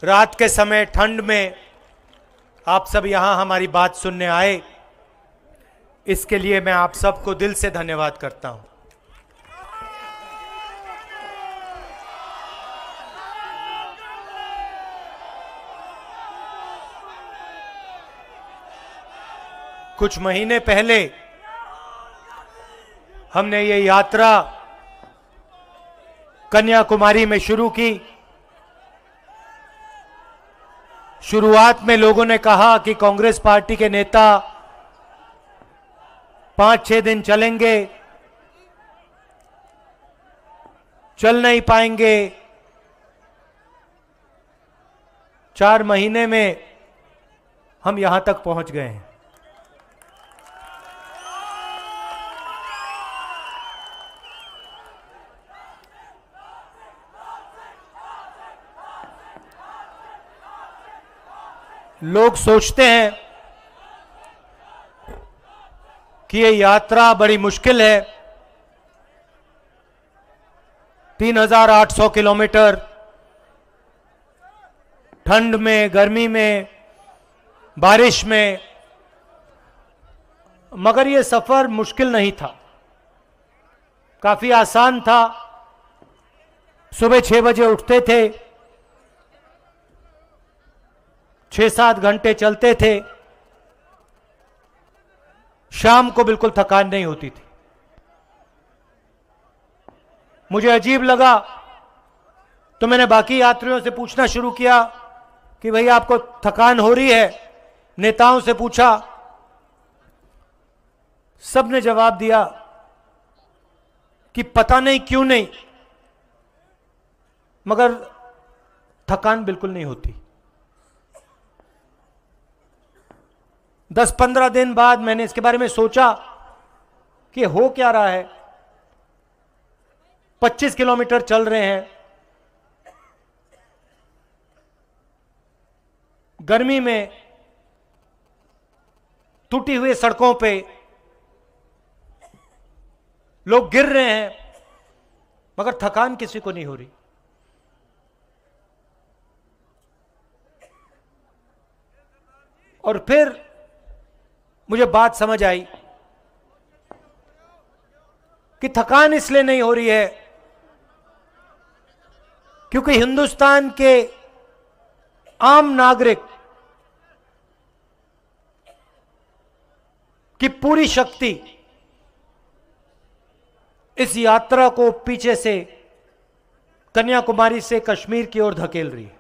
रात के समय ठंड में आप सब यहां हमारी बात सुनने आए, इसके लिए मैं आप सबको दिल से धन्यवाद करता हूं। कुछ महीने पहले हमने ये यात्रा कन्याकुमारी में शुरू की। शुरुआत में लोगों ने कहा कि कांग्रेस पार्टी के नेता 5-6 दिन चलेंगे, चल नहीं पाएंगे। 4 महीने में हम यहां तक पहुंच गए हैं। लोग सोचते हैं कि ये यात्रा बड़ी मुश्किल है। 3800 किलोमीटर ठंड में, गर्मी में, बारिश में, मगर ये सफर मुश्किल नहीं था, काफी आसान था। सुबह 6 बजे उठते थे, 6-7 घंटे चलते थे, शाम को बिल्कुल थकान नहीं होती थी। मुझे अजीब लगा तो मैंने बाकी यात्रियों से पूछना शुरू किया कि भैया आपको थकान हो रही है? नेताओं से पूछा, सबने जवाब दिया कि पता नहीं क्यों नहीं, मगर थकान बिल्कुल नहीं होती। 10-15 दिन बाद मैंने इसके बारे में सोचा कि हो क्या रहा है। 25 किलोमीटर चल रहे हैं, गर्मी में, टूटी हुई सड़कों पे लोग गिर रहे हैं, मगर थकान किसी को नहीं हो रही। और फिर मुझे बात समझ आई कि थकान इसलिए नहीं हो रही है क्योंकि हिंदुस्तान के आम नागरिक की पूरी शक्ति इस यात्रा को पीछे से कन्याकुमारी से कश्मीर की ओर धकेल रही है।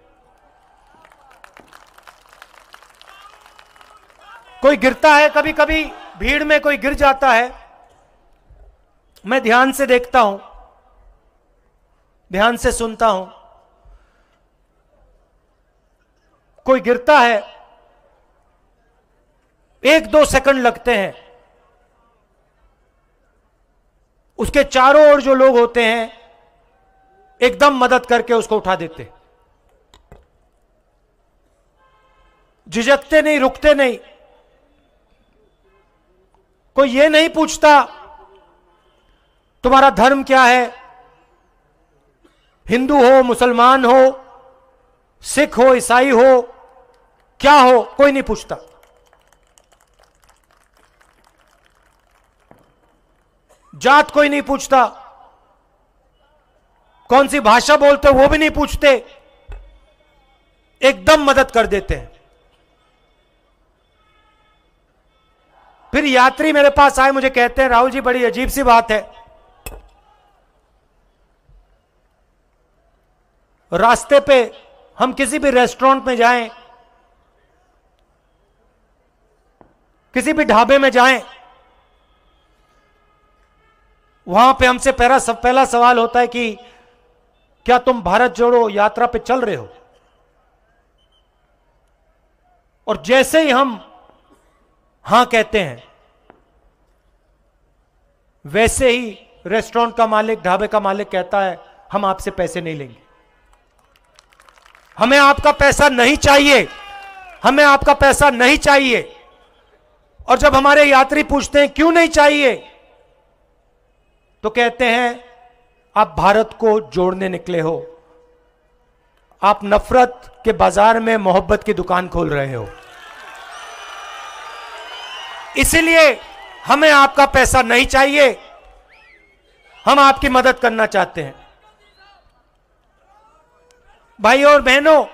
कोई गिरता है, कभी कभी भीड़ में कोई गिर जाता है, मैं ध्यान से देखता हूं, ध्यान से सुनता हूं। कोई गिरता है, 1-2 सेकंड लगते हैं, उसके चारों ओर जो लोग होते हैं एकदम मदद करके उसको उठा देते, झिझकते नहीं, रुकते नहीं। कोई ये नहीं पूछता तुम्हारा धर्म क्या है, हिंदू हो, मुसलमान हो, सिख हो, ईसाई हो, क्या हो, कोई नहीं पूछता। जात कोई नहीं पूछता, कौन सी भाषा बोलते हो वो भी नहीं पूछते, एकदम मदद कर देते हैं। फिर यात्री मेरे पास आए, मुझे कहते हैं राहुल जी बड़ी अजीब सी बात है, रास्ते पे हम किसी भी रेस्टोरेंट में जाएं, किसी भी ढाबे में जाएं, वहां पे हमसे पहला सवाल होता है कि क्या तुम भारत जोड़ो यात्रा पे चल रहे हो? और जैसे ही हम हां कहते हैं, वैसे ही रेस्टोरेंट का मालिक, ढाबे का मालिक कहता है हम आपसे पैसे नहीं लेंगे, हमें आपका पैसा नहीं चाहिए, हमें आपका पैसा नहीं चाहिए। और जब हमारे यात्री पूछते हैं क्यों नहीं चाहिए, तो कहते हैं आप भारत को जोड़ने निकले हो, आप नफरत के बाजार में मोहब्बत की दुकान खोल रहे हो। इसलिए हमें आपका पैसा नहीं चाहिए, हम आपकी मदद करना चाहते हैं। भाइयों और बहनों,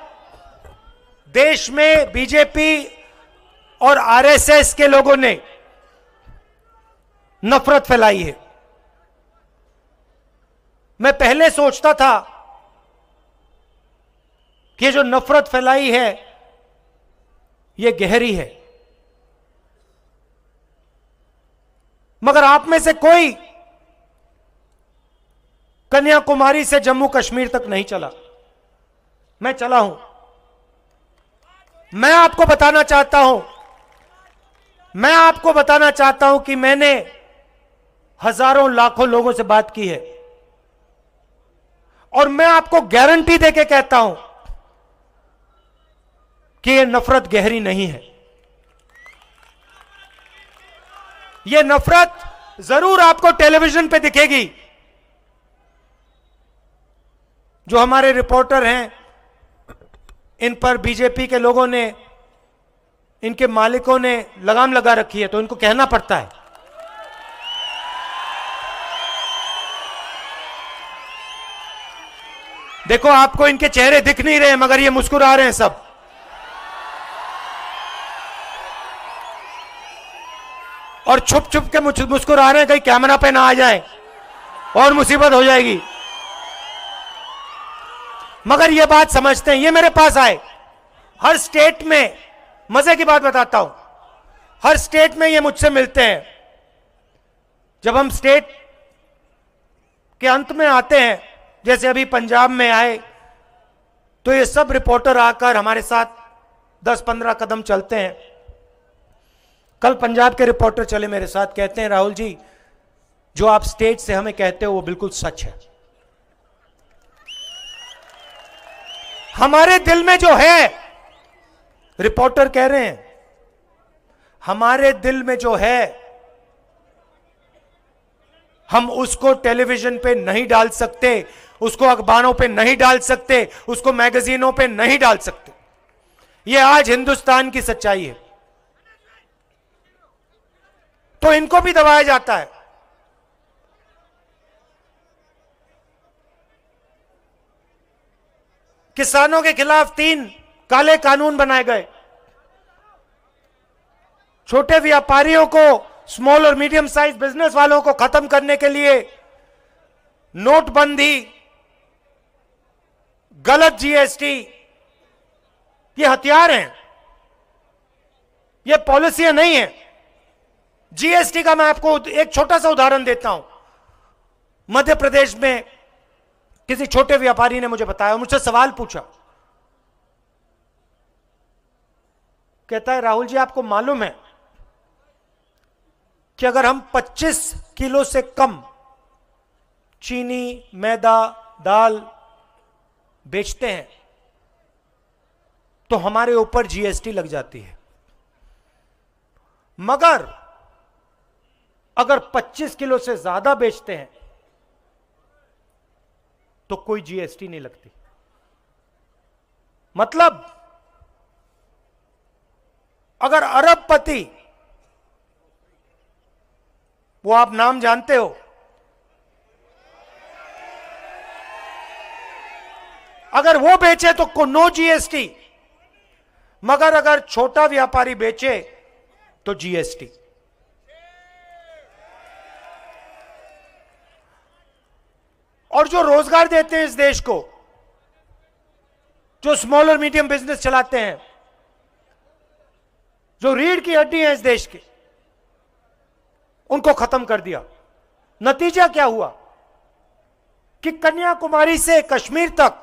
देश में बीजेपी और आरएसएस के लोगों ने नफरत फैलाई है। मैं पहले सोचता था कि जो नफरत फैलाई है ये गहरी है, मगर आप में से कोई कन्याकुमारी से जम्मू कश्मीर तक नहीं चला। मैं चला हूं। मैं आपको बताना चाहता हूं कि मैंने हजारों लाखों लोगों से बात की है और मैं आपको गारंटी देके कहता हूं कि यह नफरत गहरी नहीं है। यह नफरत जरूर आपको टेलीविजन पे दिखेगी। जो हमारे रिपोर्टर हैं, इन पर बीजेपी के लोगों ने, इनके मालिकों ने लगाम लगा रखी है, तो इनको कहना पड़ता है। देखो, आपको इनके चेहरे दिख नहीं रहे मगर ये मुस्कुरा रहे हैं सब। और छुप छुप के मुस्कुरा रहे हैं, कहीं कैमरा पे ना आ जाए और मुसीबत हो जाएगी। मगर ये बात समझते हैं। ये मेरे पास आए, हर स्टेट में, मजे की बात बताता हूं, हर स्टेट में ये मुझसे मिलते हैं। जब हम स्टेट के अंत में आते हैं, जैसे अभी पंजाब में आए, तो ये सब रिपोर्टर आकर हमारे साथ 10-15 कदम चलते हैं। कल पंजाब के रिपोर्टर चले मेरे साथ, कहते हैं राहुल जी, जो आप स्टेट से हमें कहते हो वो बिल्कुल सच है। हमारे दिल में जो है, रिपोर्टर कह रहे हैं, हमारे दिल में जो है हम उसको टेलीविजन पे नहीं डाल सकते, उसको अखबारों पे नहीं डाल सकते, उसको मैगजीनों पे नहीं डाल सकते। यह आज हिंदुस्तान की सच्चाई है। तो इनको भी दबाया जाता है। किसानों के खिलाफ 3 काले कानून बनाए गए। छोटे व्यापारियों को, स्मॉल और मीडियम साइज बिजनेस वालों को खत्म करने के लिए नोटबंदी, गलत जीएसटी, ये हथियार हैं, ये पॉलिसियां नहीं है। जीएसटी का मैं आपको एक छोटा सा उदाहरण देता हूं। मध्य प्रदेश में किसी छोटे व्यापारी ने मुझे बताया, मुझसे सवाल पूछा, कहता है राहुल जी, आपको मालूम है कि अगर हम 25 किलो से कम चीनी, मैदा, दाल बेचते हैं तो हमारे ऊपर जीएसटी लग जाती है, मगर अगर 25 किलो से ज्यादा बेचते हैं तो कोई जीएसटी नहीं लगती। मतलब अगर अरबपति, वो आप नाम जानते हो, अगर वो बेचे तो नो जीएसटी, मगर अगर छोटा व्यापारी बेचे तो जीएसटी। और जो रोजगार देते हैं इस देश को, जो स्मॉल और मीडियम बिजनेस चलाते हैं, जो रीढ़ की हड्डी है इस देश के, उनको खत्म कर दिया। नतीजा क्या हुआ कि कन्याकुमारी से कश्मीर तक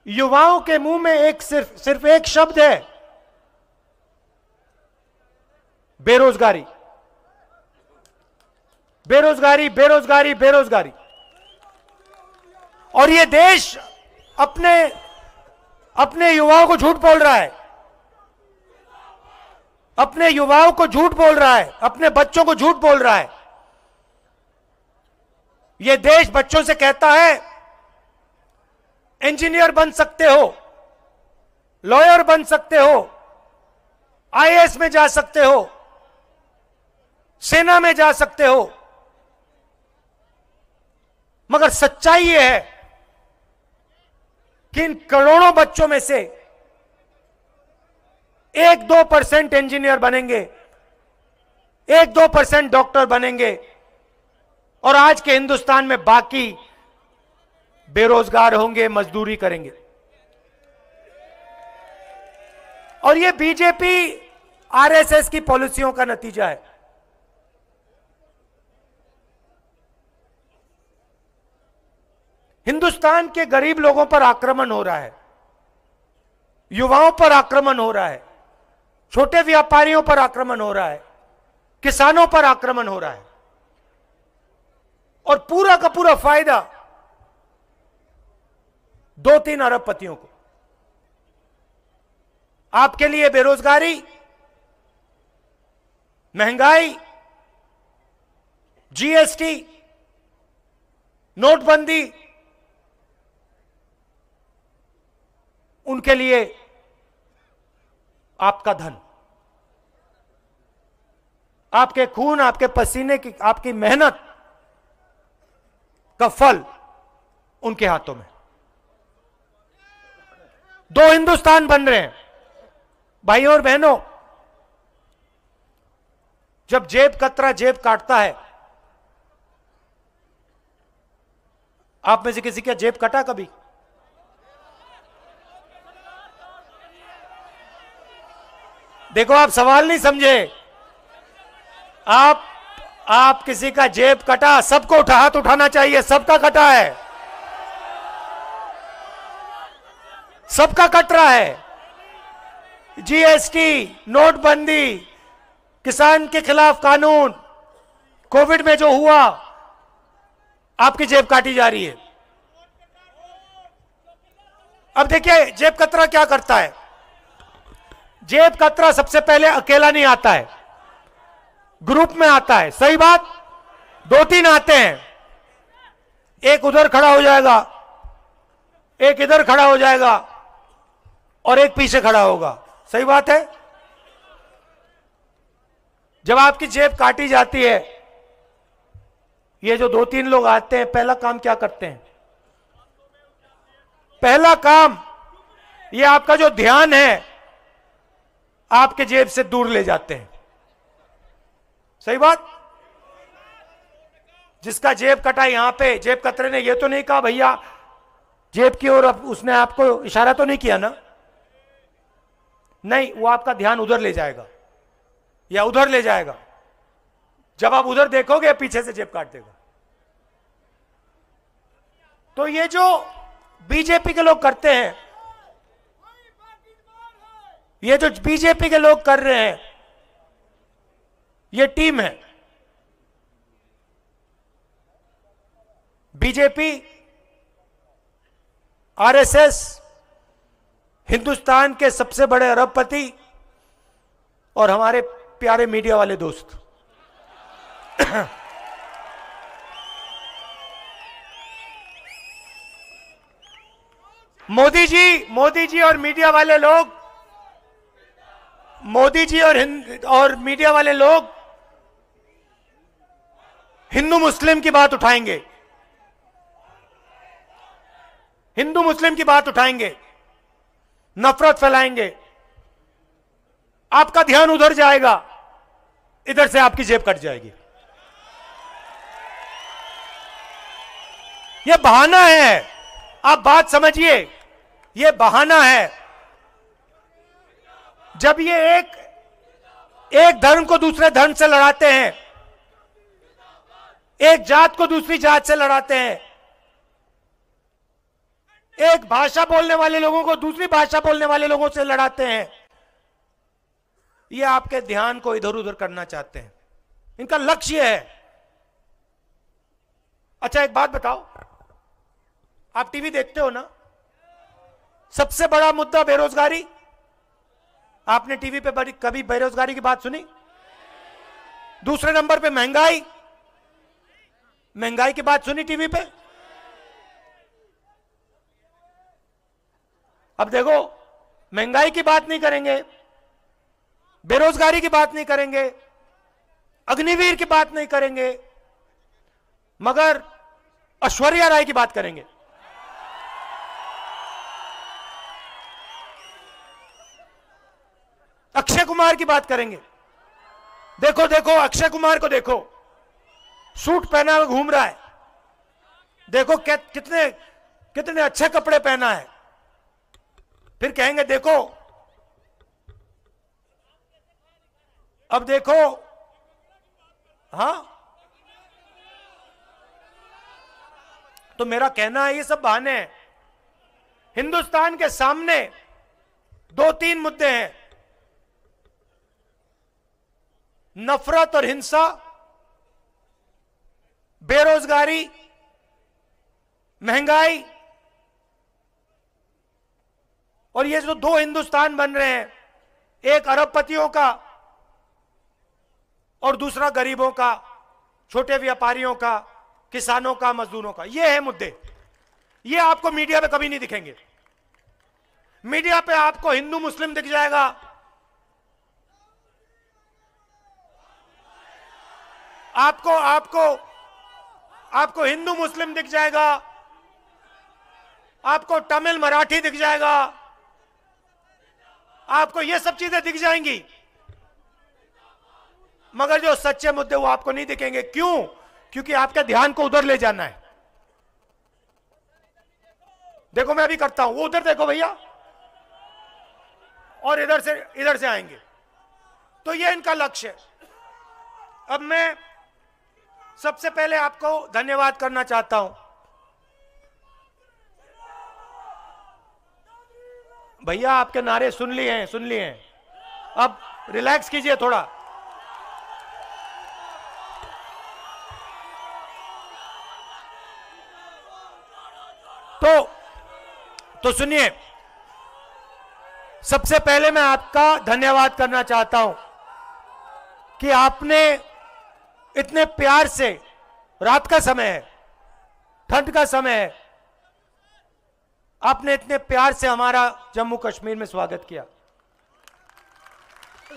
युवाओं के मुंह में सिर्फ एक शब्द है, बेरोजगारी, बेरोजगारी, बेरोजगारी, बेरोजगारी। और यह देश अपने युवाओं को झूठ बोल रहा है, अपने युवाओं को झूठ बोल रहा है, अपने बच्चों को झूठ बोल रहा है। यह देश बच्चों से कहता है इंजीनियर बन सकते हो, लॉयर बन सकते हो, आईएएस में जा सकते हो, सेना में जा सकते हो, मगर सच्चाई यह है कि इन करोड़ों बच्चों में से 1-2% इंजीनियर बनेंगे, 1-2% डॉक्टर बनेंगे और आज के हिंदुस्तान में बाकी बेरोजगार होंगे, मजदूरी करेंगे। और यह बीजेपी आरएसएस की पॉलिसियों का नतीजा है। हिंदुस्तान के गरीब लोगों पर आक्रमण हो रहा है, युवाओं पर आक्रमण हो रहा है, छोटे व्यापारियों पर आक्रमण हो रहा है, किसानों पर आक्रमण हो रहा है और पूरा का पूरा फायदा 2-3 अरबपतियों को। आपके लिए बेरोजगारी, महंगाई, जीएसटी, नोटबंदी, उनके लिए आपका धन, आपके खून, आपके पसीने की, आपकी मेहनत का फल उनके हाथों में। 2 हिंदुस्तान बन रहे हैं। भाइयों और बहनों, जब जेब कतरा जेब काटता है, आप में से किसी का जेब कटा कभी? देखो, आप सवाल नहीं समझे। आप किसी का जेब कटा, सबको हाथ उठाना चाहिए। सबका कटा है, सबका कट रहा है। जीएसटी, नोटबंदी, किसान के खिलाफ कानून, कोविड में जो हुआ, आपकी जेब काटी जा रही है। अब देखिए जेब कतरा क्या करता है। जेब कतरा सबसे पहले अकेला नहीं आता है, ग्रुप में आता है। सही बात? 2-3 आते हैं, एक उधर खड़ा हो जाएगा, एक इधर खड़ा हो जाएगा और एक पीछे खड़ा होगा। सही बात है? जब आपकी जेब काटी जाती है, ये जो 2-3 लोग आते हैं, पहला काम क्या करते हैं? पहला काम, ये आपका जो ध्यान है आपके जेब से दूर ले जाते हैं। सही बात? जिसका जेब कटा यहां पे, जेब कतरे ने ये तो नहीं कहा भैया जेब की ओर, उसने आपको इशारा तो नहीं किया ना? नहीं, वो आपका ध्यान उधर ले जाएगा या उधर ले जाएगा। जब आप उधर देखोगे, पीछे से जेब काट देगा। तो ये जो बीजेपी के लोग करते हैं, ये जो बीजेपी के लोग कर रहे हैं, ये टीम है। बीजेपी, आरएसएस, हिंदुस्तान के सबसे बड़े अरबपति और हमारे प्यारे मीडिया वाले दोस्त। मोदी जी और मीडिया वाले लोग, मोदी जी और मीडिया वाले लोग हिंदू मुस्लिम की बात उठाएंगे, हिंदू मुस्लिम की बात उठाएंगे, नफरत फैलाएंगे। आपका ध्यान उधर जाएगा, इधर से आपकी जेब कट जाएगी। यह बहाना है, आप बात समझिए, यह बहाना है। जब ये एक धर्म को दूसरे धर्म से लड़ाते हैं, एक जात को दूसरी जात से लड़ाते हैं, एक भाषा बोलने वाले लोगों को दूसरी भाषा बोलने वाले लोगों से लड़ाते हैं, ये आपके ध्यान को इधर उधर करना चाहते हैं। इनका लक्ष्य है। अच्छा, एक बात बताओ, आप टीवी देखते हो ना? सबसे बड़ा मुद्दा बेरोजगारी। आपने टीवी पे कभी बेरोजगारी की बात सुनी? दूसरे नंबर पे महंगाई, महंगाई की बात सुनी टीवी पे? अब देखो, महंगाई की बात नहीं करेंगे, बेरोजगारी की बात नहीं करेंगे, अग्निवीर की बात नहीं करेंगे, मगर ऐश्वर्या राय की बात करेंगे। अक्षय कुमार की बात करेंगे। देखो देखो, अक्षय कुमार को देखो, सूट पहना हुआ घूम रहा है। देखो कितने कितने अच्छे कपड़े पहना है। फिर कहेंगे देखो, अब देखो, हां, तो मेरा कहना है ये सब बहाने हैं। हिंदुस्तान के सामने 2-3 मुद्दे हैं, नफरत और हिंसा, बेरोजगारी, महंगाई, और ये जो 2 हिंदुस्तान बन रहे हैं, एक अरबपतियों का और दूसरा गरीबों का, छोटे व्यापारियों का, किसानों का, मजदूरों का। ये है मुद्दे। ये आपको मीडिया पे कभी नहीं दिखेंगे। मीडिया पे आपको हिंदू मुस्लिम दिख जाएगा, आपको आपको आपको हिंदू मुस्लिम दिख जाएगा, आपको तमिल मराठी दिख जाएगा, आपको ये सब चीजें दिख जाएंगी, मगर जो सच्चे मुद्दे वो आपको नहीं दिखेंगे। क्यों? क्योंकि आपके ध्यान को उधर ले जाना है। देखो मैं अभी करता हूं, वो उधर देखो भैया, और इधर से आएंगे। तो ये इनका लक्ष्य है। अब मैं सबसे पहले आपको धन्यवाद करना चाहता हूं। भैया आपके नारे सुन लिए हैं, अब रिलैक्स कीजिए थोड़ा। तो सुनिए, सबसे पहले मैं आपका धन्यवाद करना चाहता हूं कि आपने इतने प्यार से, रात का समय है, ठंड का समय है, आपने इतने प्यार से हमारा जम्मू कश्मीर में स्वागत किया।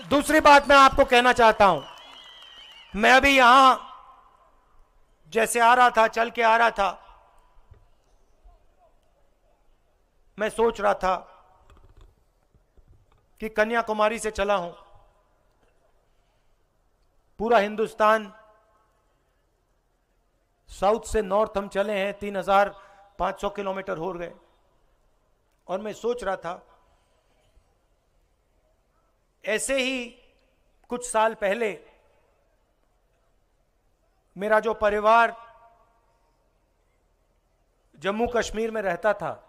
दूसरी बात मैं आपको कहना चाहता हूं, मैं अभी यहां जैसे आ रहा था, चल के आ रहा था, मैं सोच रहा था कि कन्याकुमारी से चला हूं, पूरा हिंदुस्तान, साउथ से नॉर्थ हम चले हैं, 3500 किलोमीटर हो गए। और मैं सोच रहा था, ऐसे ही कुछ साल पहले मेरा जो परिवार जम्मू कश्मीर में रहता था,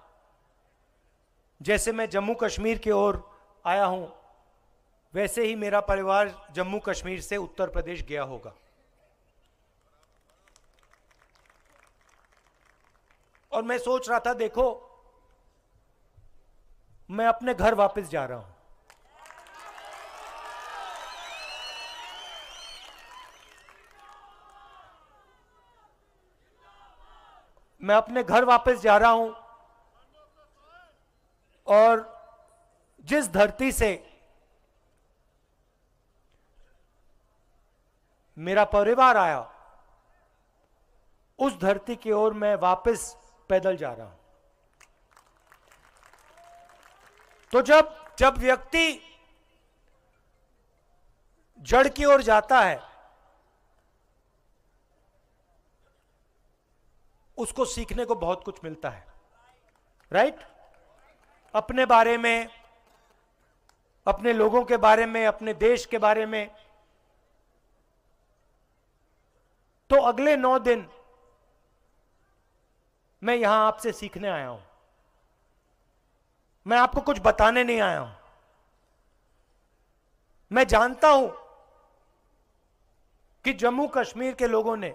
जैसे मैं जम्मू कश्मीर की ओर आया हूं, वैसे ही मेरा परिवार जम्मू कश्मीर से उत्तर प्रदेश गया होगा। और मैं सोच रहा था, देखो मैं अपने घर वापस जा रहा हूं। मैं अपने घर वापस जा रहा हूं, और जिस धरती से मेरा परिवार आया, उस धरती की ओर मैं वापस पैदल जा रहा हूं। तो जब व्यक्ति जड़ की ओर जाता है, उसको सीखने को बहुत कुछ मिलता है, राइट? अपने बारे में, अपने लोगों के बारे में, अपने देश के बारे में। तो अगले 9 दिन मैं यहां आपसे सीखने आया हूं। मैं आपको कुछ बताने नहीं आया हूं। मैं जानता हूं कि जम्मू कश्मीर के लोगों ने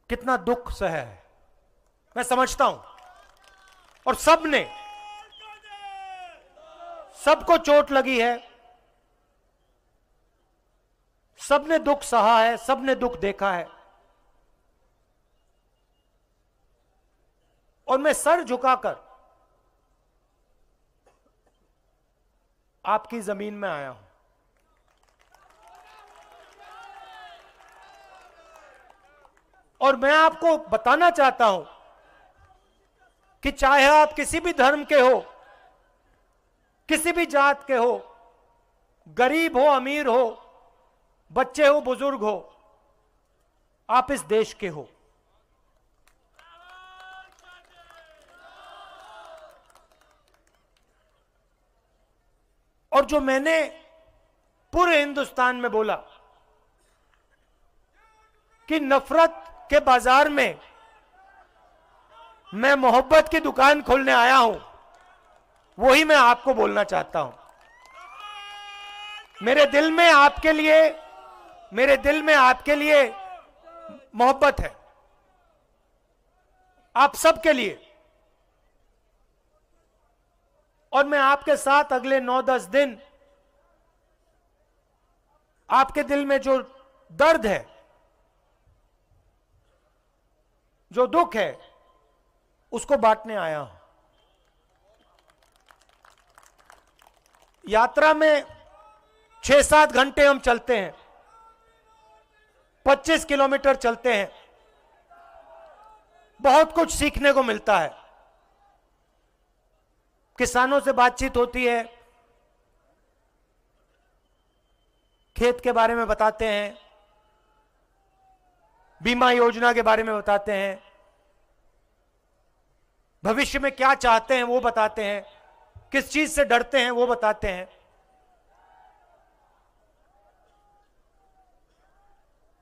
कितना दुख सहा है, मैं समझता हूं। और सबको चोट लगी है, सबने दुख सहा है, सबने दुख देखा है। और मैं सर झुकाकर आपकी जमीन में आया हूं। और मैं आपको बताना चाहता हूं कि चाहे आप किसी भी धर्म के हो, किसी भी जात के हो, गरीब हो अमीर हो, बच्चे हो बुजुर्ग हो, आप इस देश के हो। और जो मैंने पूरे हिंदुस्तान में बोला कि नफरत के बाजार में मैं मोहब्बत की दुकान खोलने आया हूं, वही मैं आपको बोलना चाहता हूं। मेरे दिल में आपके लिए मोहब्बत है, आप सबके लिए। और मैं आपके साथ अगले 9-10 दिन आपके दिल में जो दर्द है, जो दुख है, उसको बांटने आया हूं। यात्रा में 6-7 घंटे हम चलते हैं, 25 किलोमीटर चलते हैं, बहुत कुछ सीखने को मिलता है। किसानों से बातचीत होती है, खेत के बारे में बताते हैं, बीमा योजना के बारे में बताते हैं, भविष्य में क्या चाहते हैं वो बताते हैं, किस चीज से डरते हैं वो बताते हैं।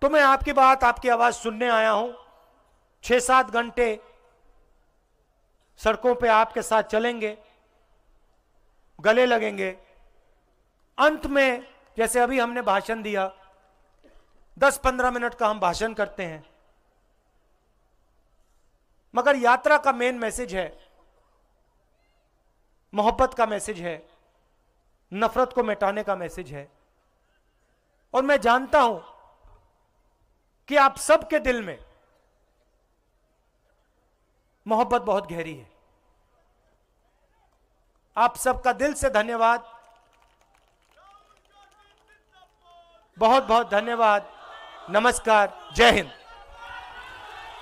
तो मैं आपकी बात, आपकी आवाज सुनने आया हूं। 6-7 घंटे सड़कों पे आपके साथ चलेंगे, गले लगेंगे। अंत में जैसे अभी हमने भाषण दिया, 10-15 मिनट का हम भाषण करते हैं, मगर यात्रा का मेन मैसेज है, मोहब्बत का मैसेज है, नफरत को मिटाने का मैसेज है। और मैं जानता हूं कि आप सबके दिल में मोहब्बत बहुत गहरी है। आप सबका दिल से धन्यवाद, बहुत बहुत धन्यवाद। नमस्कार, जय हिंद।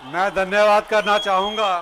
मैं धन्यवाद करना चाहूंगा